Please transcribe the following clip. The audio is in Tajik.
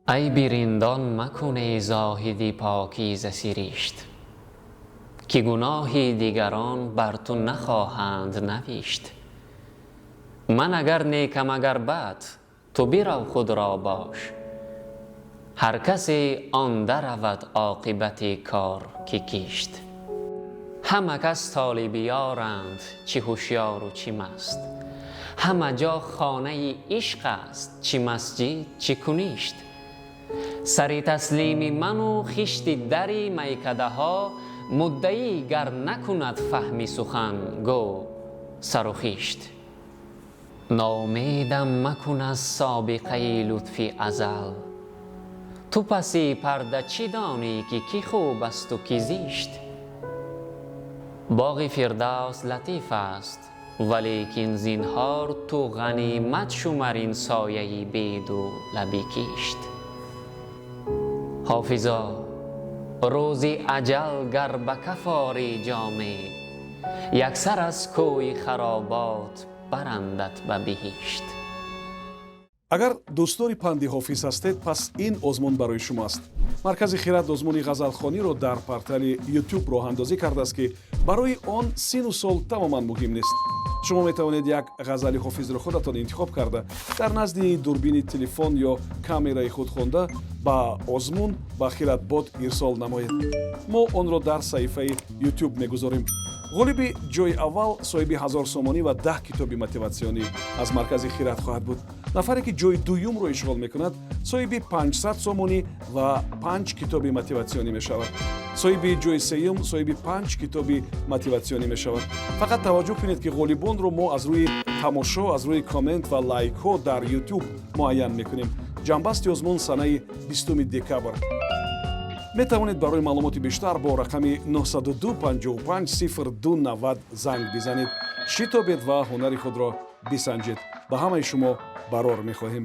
ای بیرندان مکن زاهدی پاکیزه سیرشت، که گناهی دیگران بر تو نخواهند نوشت. من اگر نیکم اگر بد، تو برو خود را باش. هر کسی آن در رود عاقبت کار که کشت. همه کس طالب یارند، چه هوشیار و چه مست. همه جا خانه عشق است، چه مسجد چه کنشت. سری تسلیم من و خشت دری میکده ها، مدعی گر نکند فهم سخن گو سر و خشت. ناامیدم مکن از سابقه لطف ازل، تو پسی پرده چه دانی که کی خوب است و کی زشت. باغ فردوس لطیف است ولیکن زینهار، تو غنیمت شمر این سایه بید و لب کشت. حافظا روز اجل گر به کف آری جامه، یک سر از کوی خرابات برندت به بهشت. агар дӯстдори панди ҳофиз ҳастед, пас ин озмун барои шумоаст. маркази хират озмуни ғазалхониро дар портали YouTube роҳандозӣ кардааст, ки барои он сину сол тамоман муҳим нест. шумо метавонед як ғазали ҳофизро худатон интихоб карда, дар назди дурбини телефон ё камераи худ хонда ба озмун ба хиратбод ирсол намоед. мо онро дар саҳифаи YouTube мегузорем. ғолиби ҷойи аввал соҳиби 1000 сомонӣ ва 10 китоби мотиватсионӣ аз маркази хират хоҳад буд. нафаре ки ҷойи дуюмро ишғол мекунад соҳиби 500 сомонӣ ва 5 китоби мотиватсионӣ мешавад. соҳиби ҷойи сеюм соҳиби 5 китоби мотиватсионӣ мешавад. фақат таваҷҷӯҳ кунед ки ғолибонро мо аз рӯи тамошо, аз рӯи коммент ва лайкҳо дар YouTube муайян мекунем. ҷанбасти озмун санаи 20 декабр. метавонед барои маълумоти бештар бо рақами 92550290 занг бизанед. шитобед ва ҳунари худро бисанҷед. ба ҳамаи шумо барор мехоҳем.